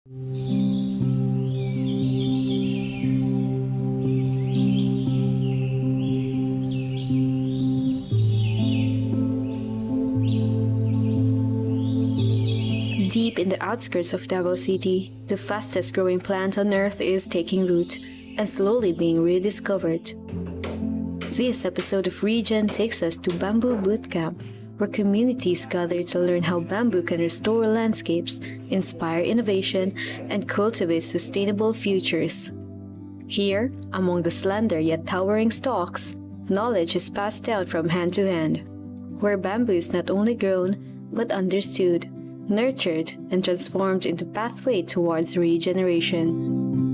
Deep in the outskirts of Davao City, the fastest growing plant on Earth is taking root and slowly being rediscovered. This episode of Regen takes us to Bamboo Bootcamp, where communities gather to learn how bamboo can restore landscapes, inspire innovation, and cultivate sustainable futures. Here, among the slender yet towering stalks, knowledge is passed down from hand to hand, where bamboo is not only grown, but understood, nurtured, and transformed into pathway towards regeneration.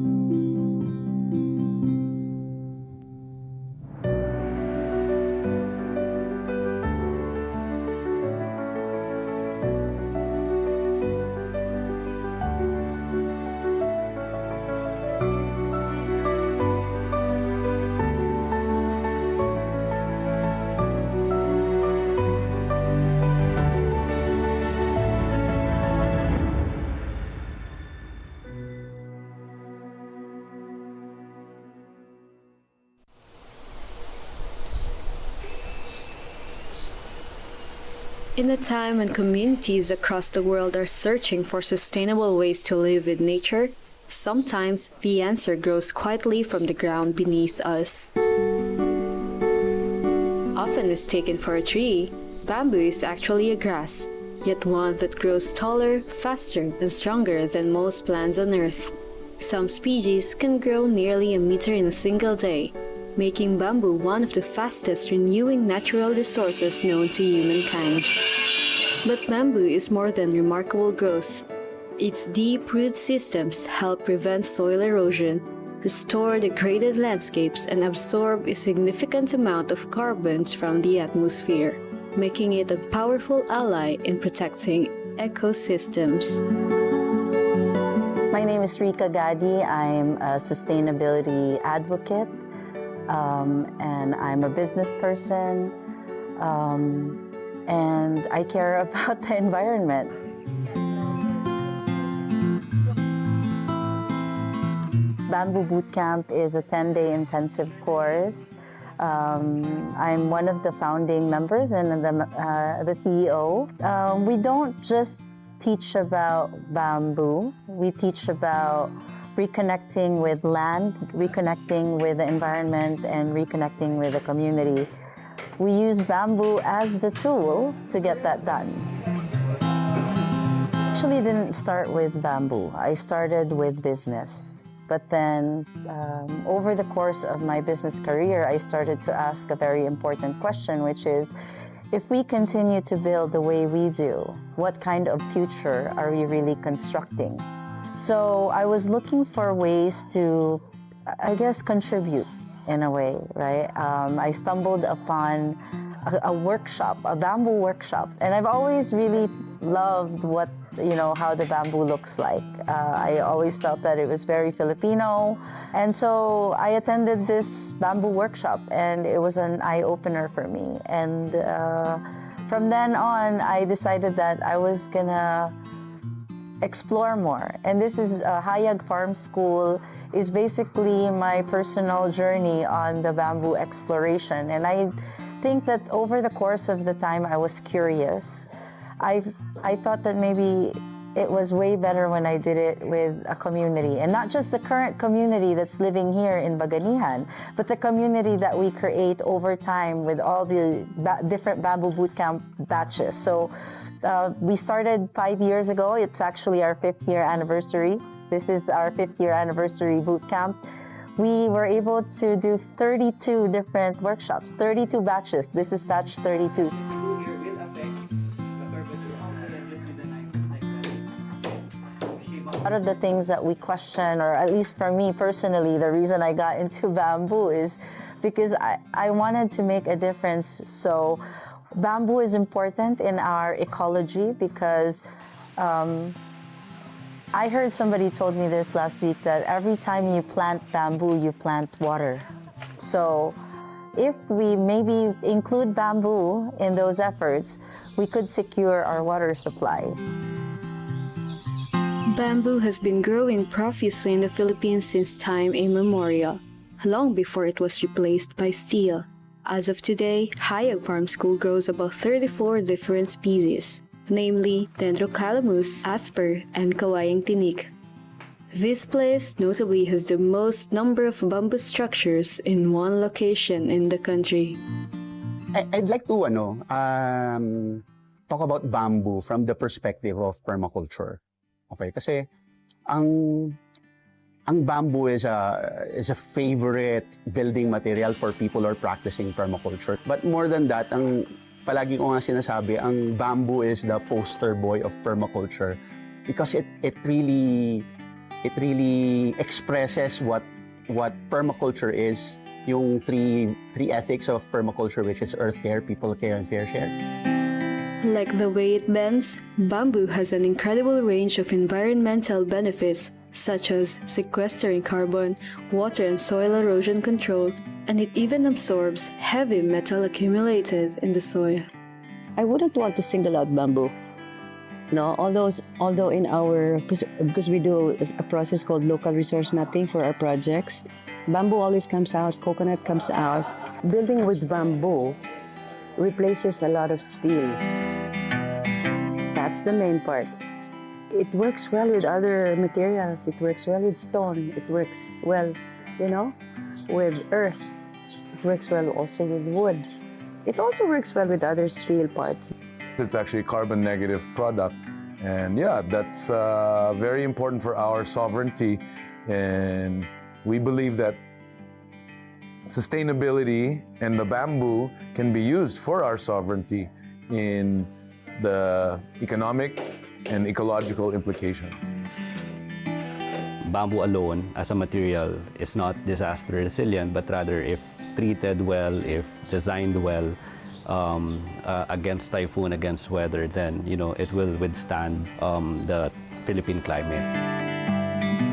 In a time when communities across the world are searching for sustainable ways to live with nature, sometimes the answer grows quietly from the ground beneath us. Often mistaken for a tree, bamboo is actually a grass, yet one that grows taller, faster, and stronger than most plants on Earth. Some species can grow nearly a meter in a single day, making bamboo one of the fastest renewing natural resources known to humankind. But bamboo is more than remarkable growth. Its deep root systems help prevent soil erosion, restore degraded landscapes, and absorb a significant amount of carbon from the atmosphere, making it a powerful ally in protecting ecosystems. My name is Rika Gadi. I'm a sustainability advocate. And I'm a business person, and I care about the environment. Bamboo Bootcamp is a 10-day intensive course. I'm one of the founding members and the CEO. We don't just teach about bamboo, we teach about reconnecting with land, reconnecting with the environment, and reconnecting with the community. We use bamboo as the tool to get that done. Actually didn't start with bamboo. I started with business. But then over the course of my business career, I started to ask a very important question, which is, if we continue to build the way we do, what kind of future are we really constructing? So I was looking for ways to, I guess, contribute in a way, right? I stumbled upon a workshop, a bamboo workshop, and I've always really loved how the bamboo looks like. I always felt that it was very Filipino, and so I attended this bamboo workshop, and it was an eye-opener for me. And from then on, I decided that I was gonna explore more. And this is Hayag Farm School is basically my personal journey on the bamboo exploration. And I think that over the course of the time I was curious. I thought that maybe it was way better when I did it with a community, and not just the current community that's living here in Baganihan, but the community that we create over time with all the different Bamboo Bootcamp batches. So we started 5 years ago. It's actually our 5th year anniversary. This is our 5th year anniversary boot camp. We were able to do 32 different workshops, 32 batches. This is batch 32. One of the things that we question, or at least for me personally, the reason I got into bamboo is because I wanted to make a difference. So bamboo is important in our ecology because I heard somebody told me this last week, that every time you plant bamboo, you plant water. So if we maybe include bamboo in those efforts, we could secure our water supply. Bamboo has been growing profusely in the Philippines since time immemorial, long before it was replaced by steel. As of today, Hayag Farm School grows about 34 different species, namely Dendrocalamus, Asper, and Kawayang Tinik. This place notably has the most number of bamboo structures in one location in the country. I'd like to talk about bamboo from the perspective of permaculture. Okay, kasi ang bamboo is a favorite building material for people who are practicing permaculture. But more than that, ang palagi ko nga sinasabi, ang bamboo is the poster boy of permaculture because it really expresses what permaculture is, yung three ethics of permaculture, which is earth care, people care, and fair share. Like the way it bends, bamboo has an incredible range of environmental benefits such as sequestering carbon, water and soil erosion control, and it even absorbs heavy metal accumulated in the soil. I wouldn't want to single out bamboo. No, although in our, because we do a process called local resource mapping for our projects, bamboo always comes out, coconut comes out. Building with bamboo replaces a lot of steel. That's the main part. It works well with other materials. It works well with stone. It works well, with earth. It works well also with wood. It also works well with other steel parts. It's actually a carbon negative product. And yeah, that's very important for our sovereignty. And we believe that sustainability and the bamboo can be used for our sovereignty in the economic and ecological implications. Bamboo alone as a material is not disaster resilient, but rather if treated well, if designed well, against typhoon, against weather, then it will withstand the Philippine climate.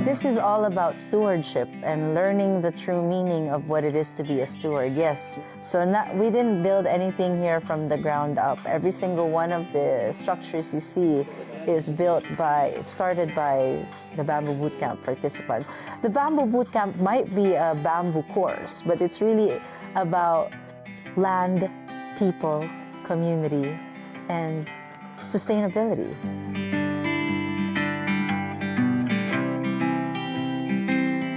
This is all about stewardship and learning the true meaning of what it is to be a steward. Yes, so we didn't build anything here from the ground up. Every single one of the structures you see is started by the Bamboo Bootcamp participants. The Bamboo Bootcamp might be a bamboo course, but it's really about land, people, community, and sustainability.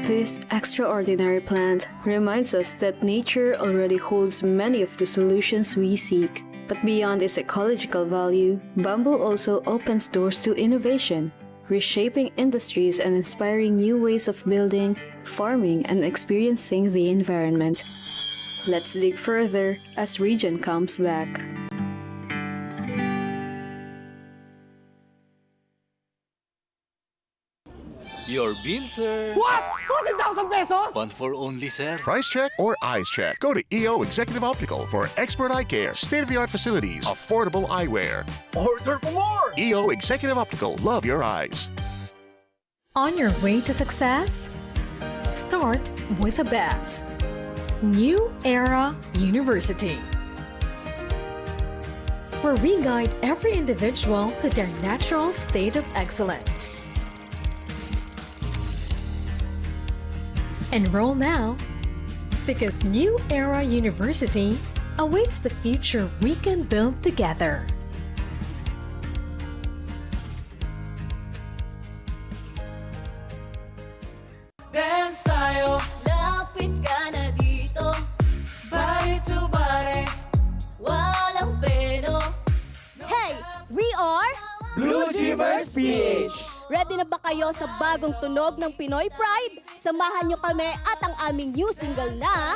This extraordinary plant reminds us that nature already holds many of the solutions we seek. But beyond its ecological value, bamboo also opens doors to innovation, reshaping industries and inspiring new ways of building, farming, and experiencing the environment. Let's dig further as Regen comes back. Your bill, sir. What? 40,000 pesos? One for only, sir. Price check or eyes check. Go to EO Executive Optical for expert eye care, state-of-the-art facilities, affordable eyewear. Order for more! EO Executive Optical. Love your eyes. On your way to success? Start with the best. New Era University, where we guide every individual to their natural state of excellence. Enroll now, because New Era University awaits the future we can build together. Dance tayo, Lapit ka na dito, body to body. walang preno. Hey! We are Blue Dreamers PH! Ready na ba kayo sa bagong tunog ng Pinoy Pride? Samahan nyo kami at ang aming new single na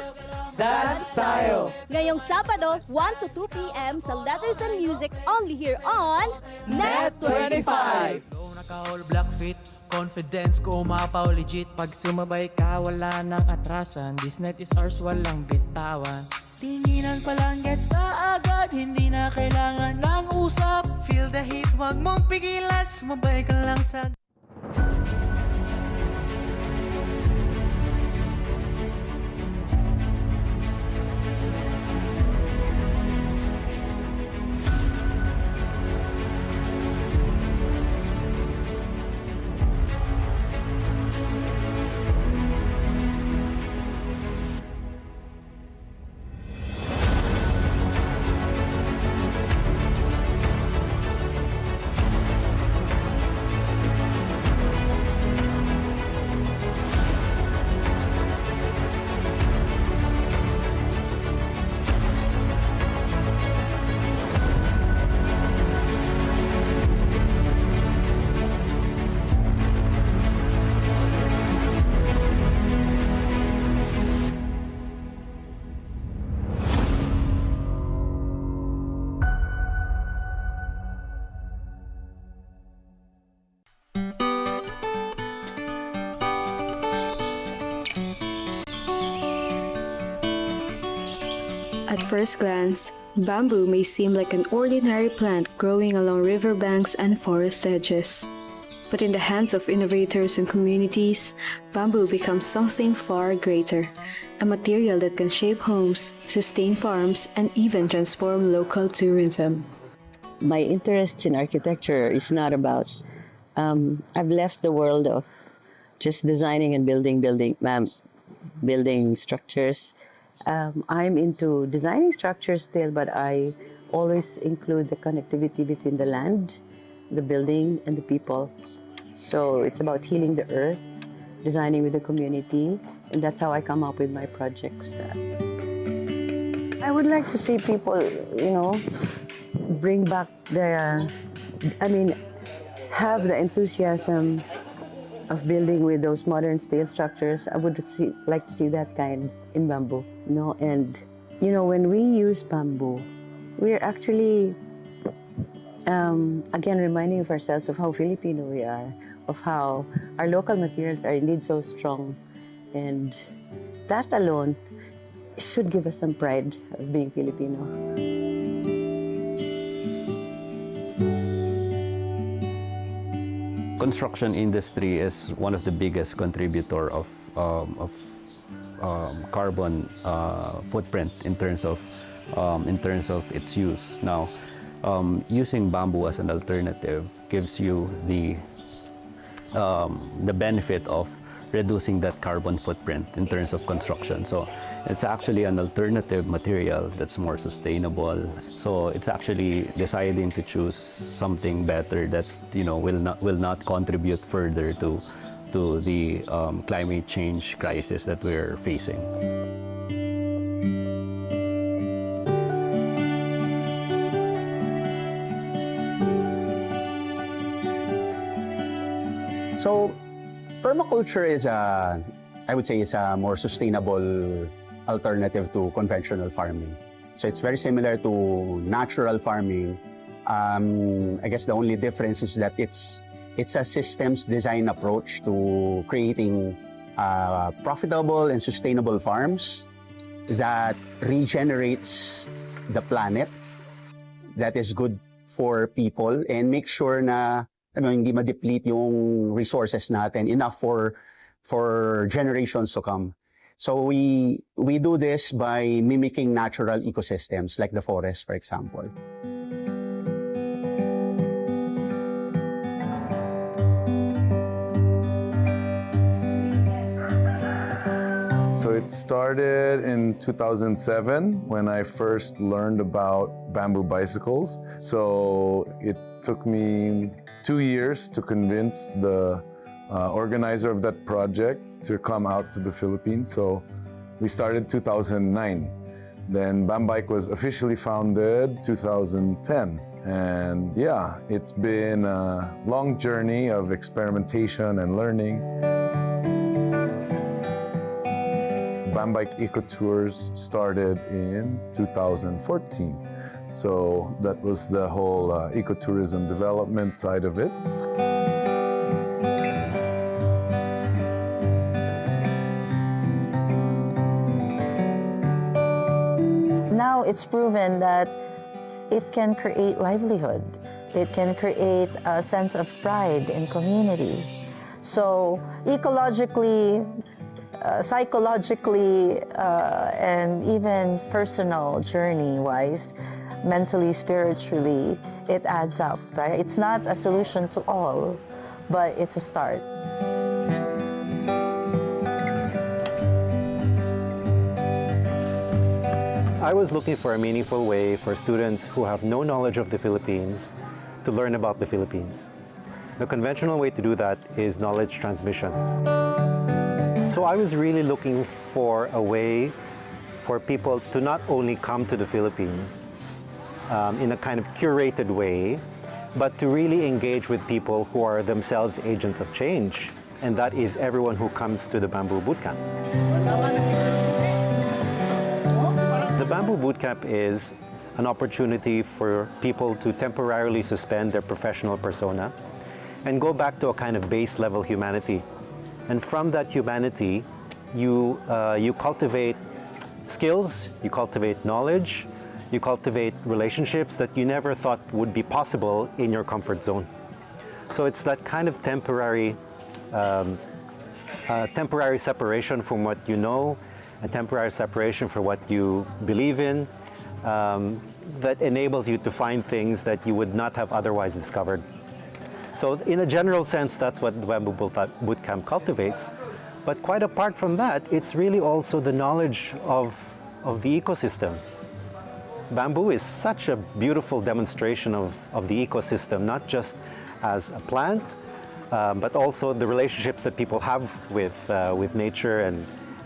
Dance tayo! ngayong Sabado, 1 to 2 p.m. sa Letters and Music only here on Net 25! Naka-all black fit, confidence ko umapaw legit. Pag sumabay ka, wala nang atrasan. This night is ours, walang bitawan. Tinginan pa lang gets na agad, hindi na kailangan ng usap. Feel the heat, wag mong pigilan, sumabay ka lang sa... first glance, bamboo may seem like an ordinary plant growing along riverbanks and forest edges. But in the hands of innovators and communities, bamboo becomes something far greater, a material that can shape homes, sustain farms, and even transform local tourism. My interest in architecture is not about, I've left the world of just designing and building structures. I'm into designing structures still, but I always include the connectivity between the land, the building, and the people. So it's about healing the earth, designing with the community, and that's how I come up with my projects. I would like to see people, bring back have the enthusiasm of building with those modern steel structures. I would like to see that kind in bamboo, and when we use bamboo, we're actually again reminding of ourselves of how Filipino we are, of how our local materials are indeed so strong, and that alone should give us some pride of being Filipino. Construction industry is one of the biggest contributor of carbon footprint in terms of its use. Now, using bamboo as an alternative gives you the benefit of reducing that carbon footprint in terms of construction. So it's actually an alternative material that's more sustainable. So it's actually deciding to choose something better that will not contribute further to the climate change crisis that we're facing. So, permaculture is I would say, is a more sustainable alternative to conventional farming. So it's very similar to natural farming. I guess the only difference is that it's a systems design approach to creating profitable and sustainable farms that regenerates the planet, that is good for people, and make sure na hindi ma-deplete yung resources natin, enough for generations to come. So we do this by mimicking natural ecosystems like the forest, for example. So it started in 2007 when I first learned about bamboo bicycles. So it took me 2 years to convince the organizer of that project to come out to the Philippines. So we started 2009. Then Bambike was officially founded 2010. And yeah, it's been a long journey of experimentation and learning. Bambike Eco Tours started in 2014. So that was the whole ecotourism development side of it. Now it's proven that it can create livelihood. It can create a sense of pride and community. So ecologically, psychologically, and even personal journey-wise, mentally, spiritually, it adds up, right? It's not a solution to all, but it's a start. I was looking for a meaningful way for students who have no knowledge of the Philippines to learn about the Philippines. The conventional way to do that is knowledge transmission. So I was really looking for a way for people to not only come to the Philippines in a kind of curated way, but to really engage with people who are themselves agents of change. And that is everyone who comes to the Bamboo Bootcamp. The Bamboo Bootcamp is an opportunity for people to temporarily suspend their professional persona and go back to a kind of base level humanity. And from that humanity, you cultivate skills, you cultivate knowledge, you cultivate relationships that you never thought would be possible in your comfort zone. So it's that kind of temporary separation from what you know, a temporary separation from what you believe in, that enables you to find things that you would not have otherwise discovered. So in a general sense, that's what the Bamboo Bootcamp cultivates. But quite apart from that, it's really also the knowledge of the ecosystem. Bamboo is such a beautiful demonstration of the ecosystem, not just as a plant, but also the relationships that people have with nature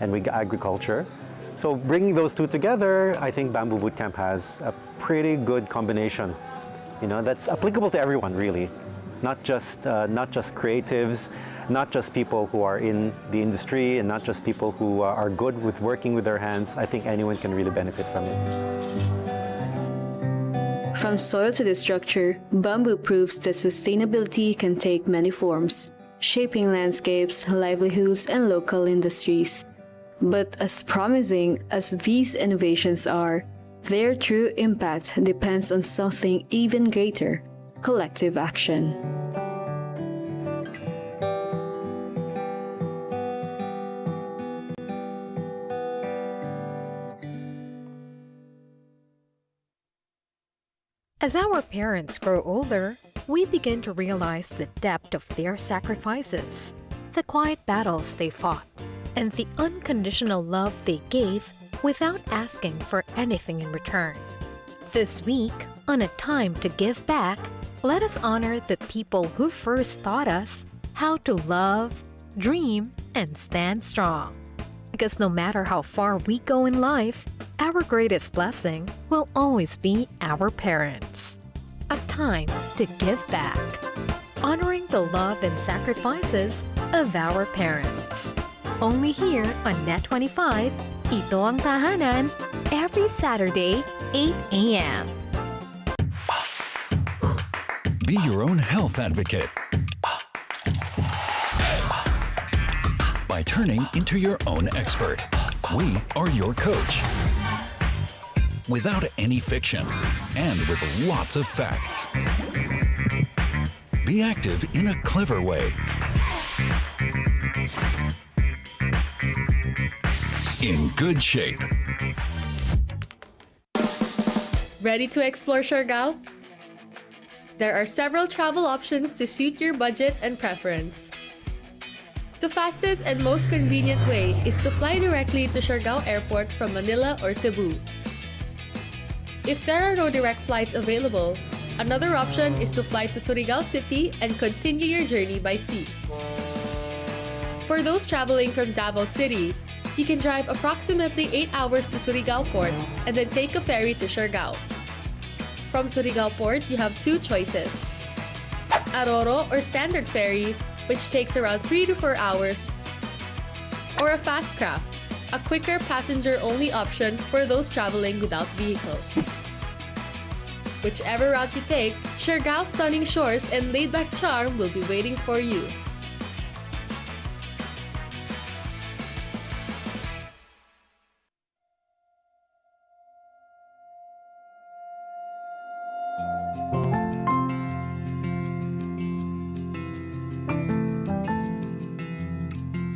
and with agriculture. So bringing those two together, I think Bamboo Bootcamp has a pretty good combination, that's applicable to everyone really, not just creatives, not just people who are in the industry, and not just people who are good with working with their hands. I think anyone can really benefit from it. From soil to the structure, bamboo proves that sustainability can take many forms, shaping landscapes, livelihoods, and local industries. But as promising as these innovations are, their true impact depends on something even greater: collective action. As our parents grow older, we begin to realize the depth of their sacrifices, the quiet battles they fought, and the unconditional love they gave without asking for anything in return. This week, on A Time to Give Back, let us honor the people who first taught us how to love, dream, and stand strong. Because no matter how far we go in life, our greatest blessing will always be our parents. A Time to Give Back, honoring the love and sacrifices of our parents. Only here on Net25, Ito Ang Tahanan, every Saturday, 8 a.m. Be your own health advocate by turning into your own expert. We are your coach. Without any fiction and with lots of facts. Be active in a clever way. In good shape. Ready to explore Siargao? There are several travel options to suit your budget and preference. The fastest and most convenient way is to fly directly to Siargao Airport from Manila or Cebu. If there are no direct flights available, another option is to fly to Surigao City and continue your journey by sea. For those traveling from Davao City, you can drive approximately 8 hours to Surigao Port and then take a ferry to Siargao. From Surigao Port, you have two choices: Aroro or Standard Ferry, which takes around 3 to 4 hours, or a fast craft, a quicker passenger-only option for those traveling without vehicles. Whichever route you take, Siargao's stunning shores and laid-back charm will be waiting for you.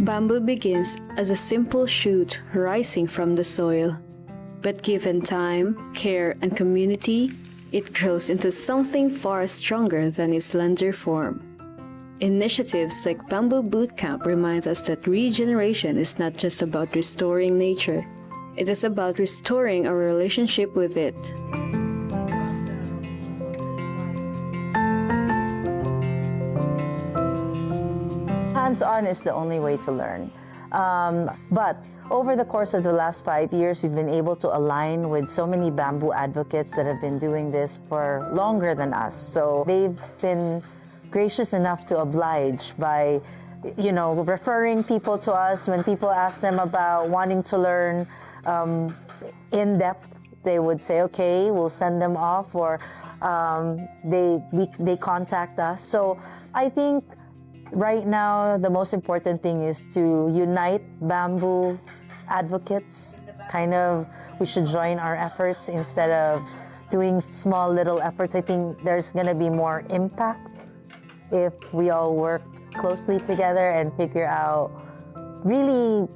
Bamboo begins as a simple shoot rising from the soil. But given time, care, and community, it grows into something far stronger than its slender form. Initiatives like Bamboo Bootcamp remind us that regeneration is not just about restoring nature. It is about restoring our relationship with it. Hands-on is the only way to learn. But over the course of the last 5 years, we've been able to align with so many bamboo advocates that have been doing this for longer than us. So they've been gracious enough to oblige by, referring people to us. When people ask them about wanting to learn in depth, they would say, okay, we'll send them off, or they contact us. So I think right now, the most important thing is to unite bamboo advocates we should join our efforts instead of doing small little efforts. I think there's going to be more impact if we all work closely together and figure out really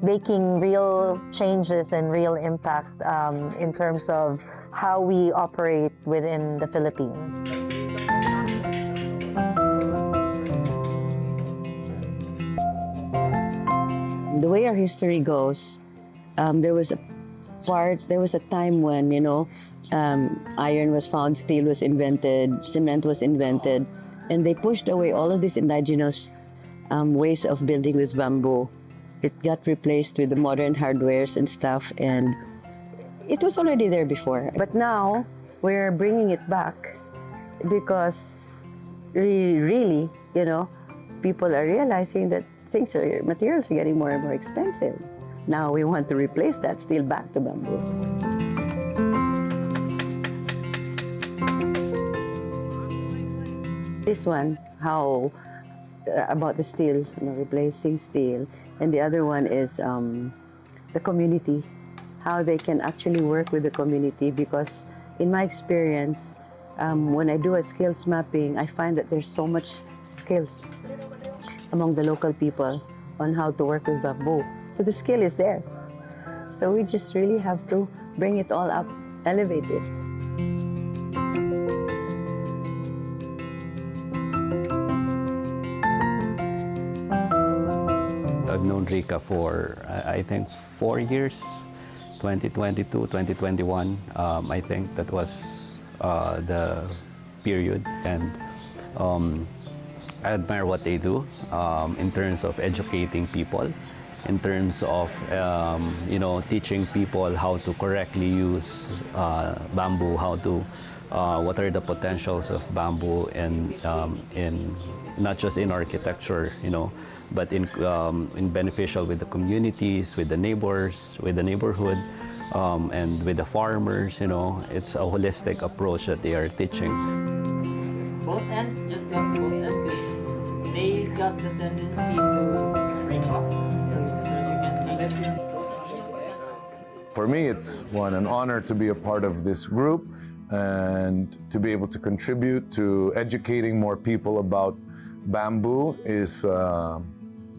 making real changes and real impact in terms of how we operate within the Philippines. The way our history goes, there was a time when, iron was found, steel was invented, cement was invented, and they pushed away all of these indigenous ways of building with bamboo. It got replaced with the modern hardwares and stuff, and it was already there before. But now we're bringing it back because really, people are realizing that materials are getting more and more expensive. Now we want to replace that steel back to bamboo. This one, about the steel, replacing steel. And the other one is the community, how they can actually work with the community, because in my experience, when I do a skills mapping, I find that there's so much skills among the local people on how to work with bamboo. So the skill is there. So we just really have to bring it all up, elevate it. I've known Rika for, I think, 4 years, 2022, 2021. I think that was the period. And I admire what they do in terms of educating people, in terms of teaching people how to correctly use bamboo, what are the potentials of bamboo in not just in architecture, but in beneficial with the communities, with the neighbors, with the neighborhood, and with the farmers. It's a holistic approach that they are teaching. Both ends, just got both ends. They got the tendency to break off. For me, it's an honor to be a part of this group and to be able to contribute to educating more people about bamboo is a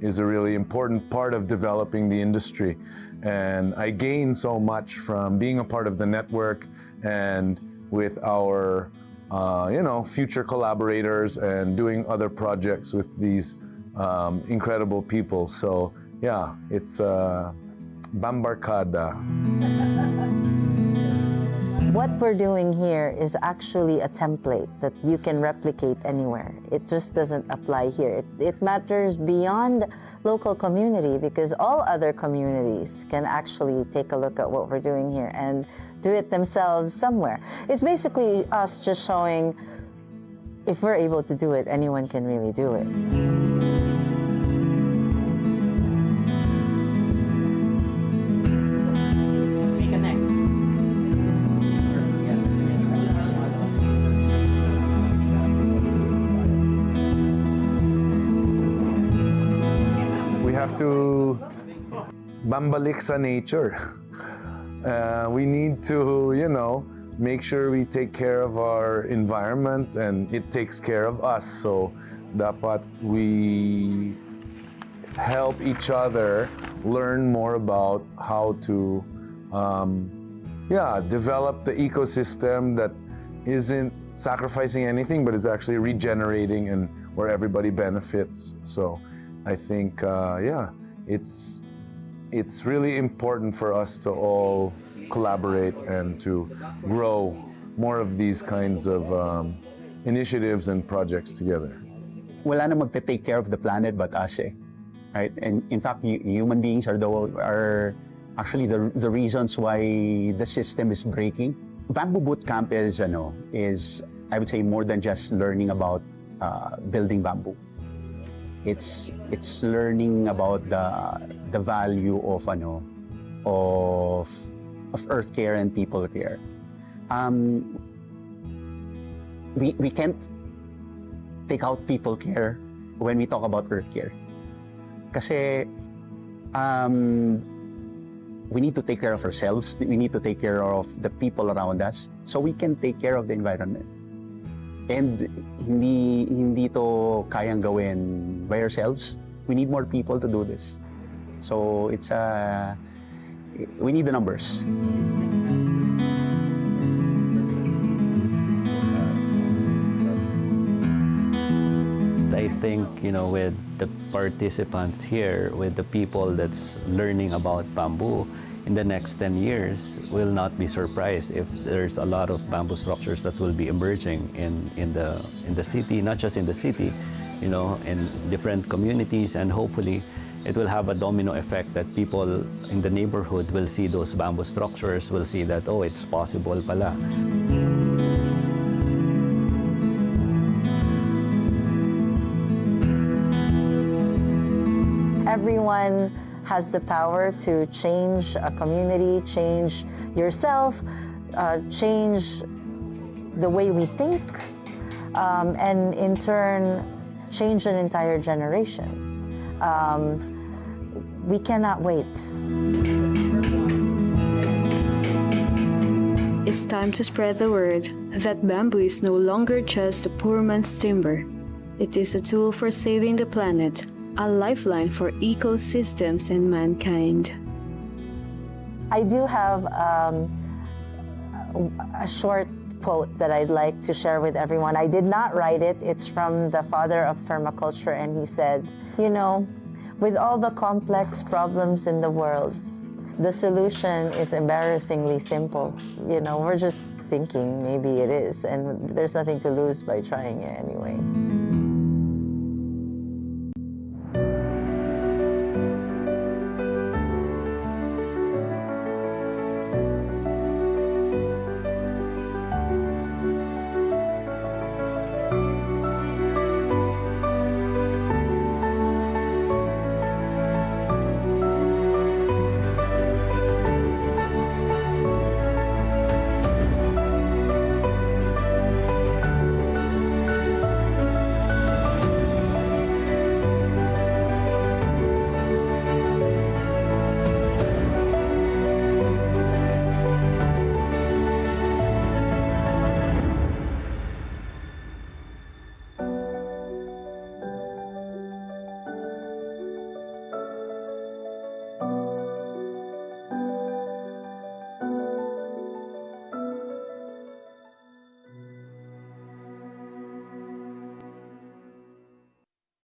really important part of developing the industry. And I gain so much from being a part of the network and with our future collaborators and doing other projects with these incredible people. So yeah, it's Bambarkada. What we're doing here is actually a template that you can replicate anywhere. It just doesn't apply here. It matters beyond local community because all other communities can actually take a look at what we're doing here and do it themselves somewhere. It's basically us just showing if we're able to do it, anyone can really do it. To bambalik sa nature. We need to, make sure we take care of our environment and it takes care of us. So dapat we help each other learn more about how to develop the ecosystem that isn't sacrificing anything but is actually regenerating and where everybody benefits. So I think, it's really important for us to all collaborate and to grow more of these kinds of initiatives and projects together. Wala na magte-take care of the planet but us, right? And in fact, human beings are actually the reasons why the system is breaking. Bamboo Bootcamp is I would say more than just learning about building bamboo. It's learning about the value of earth care and people care. We can't take out people care when we talk about earth care. Kasi we need to take care of ourselves. We need to take care of the people around us so we can take care of the environment. And hindi to kayang gawin by ourselves. We need more people to do this. So we need the numbers. I think, with the participants here, with the people that's learning about bamboo, in the next 10 years, will not be surprised if there's a lot of bamboo structures that will be emerging in the city, not just in the city, in different communities, and hopefully it will have a domino effect that people in the neighborhood will see those bamboo structures, will see that, oh, it's possible pala. Everyone has the power to change a community, change yourself, change the way we think, and in turn, change an entire generation. We cannot wait. It's time to spread the word that bamboo is no longer just a poor man's timber. It is a tool for saving the planet, a lifeline for ecosystems and mankind. I do have a short quote that I'd like to share with everyone. I did not write it. It's from the father of permaculture, and he said, with all the complex problems in the world, the solution is embarrassingly simple. We're just thinking maybe it is, and there's nothing to lose by trying it anyway.